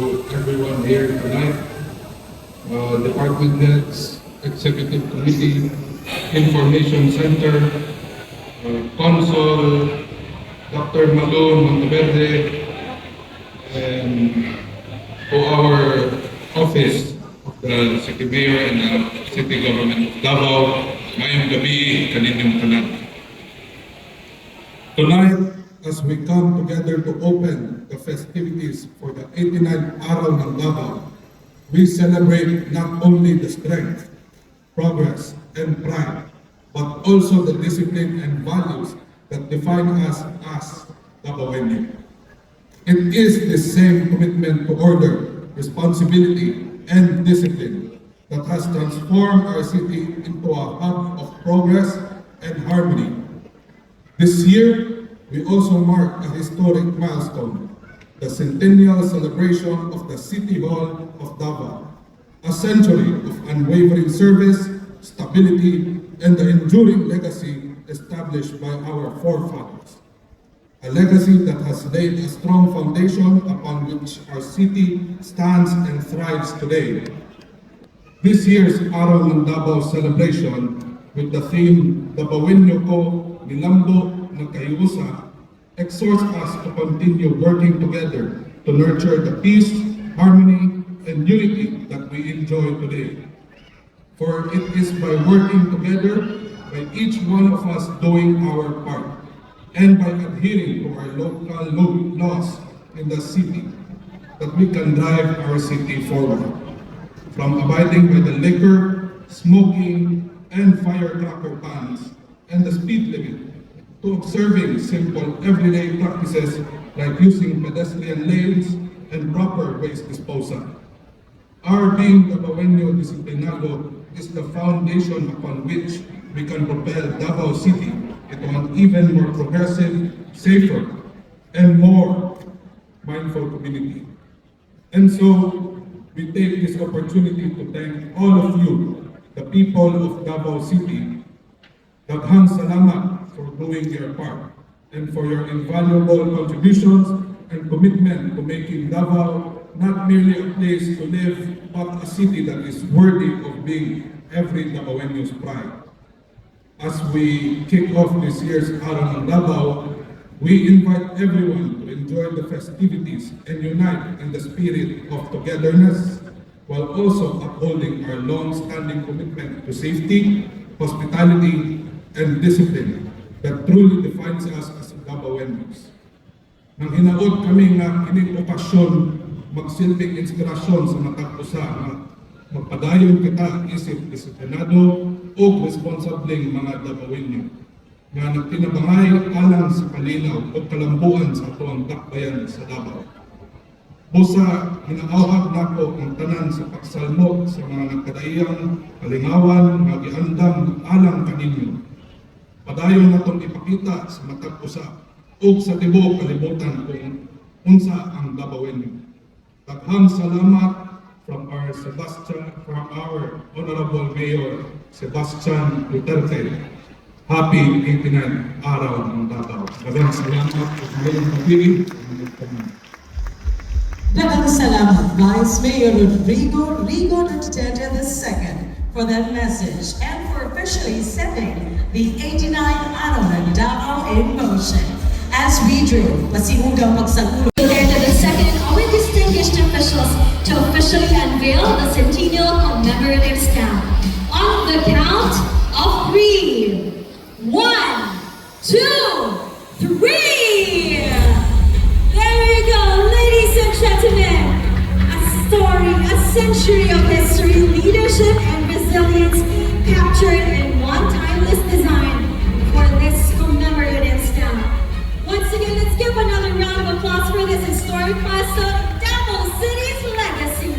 to everyone here tonight, department heads, executive committee, information center, Consul, Dr. Malone Monteverde, and to our office of the City Mayor and the City Government of Davao, ngayong gabi, kaninyong tanan. Tonight, as we come together to open the festivities for the 89th Araw ng Davao, we celebrate not only the strength, progress, and pride, but also the discipline and values that define us as Davaoenyo. It is the same commitment to order, responsibility, and discipline that has transformed our city into a hub of progress and harmony. This year, we also mark a historic milestone, the centennial celebration of the City Hall of Davao, a century of unwavering service, stability, and the enduring legacy established by our forefathers. A legacy that has laid a strong foundation upon which our city stands and thrives today. This year's Araw ng Davao celebration, with the theme Davaoenyo Ko, Nilambo ng Kayusa, exhorts us to continue working together to nurture the peace, harmony, and unity that we enjoy today. For it is by working together, by each one of us doing our part, and by adhering to our local laws in the city, that we can drive our city forward. From abiding by the liquor, smoking, and firecracker bans, and the speed limit, to observing simple everyday practices like using pedestrian lanes and proper waste disposal. Our being Davaoenyo Disciplinado is the foundation upon which we can propel Davao City into an even more progressive, safer, and more mindful community. And so, we take this opportunity to thank all of you, the people of Davao City. Daghang salamat for doing your part and for your invaluable contributions and commitment to making Davao not merely a place to live, but a city that is worthy of being every Davaoenyo's pride. As we kick off this year's Araw ng Davao, we invite everyone to enjoy the festivities and unite in the spirit of togetherness, while also upholding our long-standing commitment to safety, hospitality, and discipline that truly defines us as Davaoenyos. Nang hinaot kami nga kining okasyon magsilbing inspirasyon sa matag usa nga magpadayon kita isip disiplinado o responsableng mga Davaoenyo nga nagtinabangay alang sa kalinaw o kalambuan sa atuang dakbayan sa Davao. Busa, hinaawag nako ang tanan sa pagsalmo sa mga nagkadaiyang kalingawan nga giandam alang kaninyo. Padayon natong ipakita sa matag usa ug sa tibuok kalibutan kung unsa ang Davaoenyo. Daghang salamat from our Honorable Mayor Sebastian Duterte. Happy 89th Araw ng Davao. Maraming salamat at ngayong gabi. Daghang salamat, Vice Mayor Rodrigo Duterte II for that message and for officially setting the 89th Araw ng Davao in motion. As we drill, pasimugang magsagulo. Duterte II, all distinguished officials to officially unveil the Centennial Commemorative Stamp. On the count of 3. 1, 2, 3! There you go, ladies and gentlemen. A story, a century of history, leadership, and resilience captured in one timeless design for this commemorative stamp. Once again, let's give another round of applause for this historic milestone of Davao City's legacy.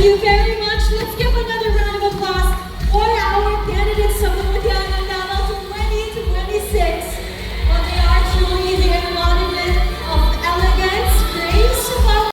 you very much.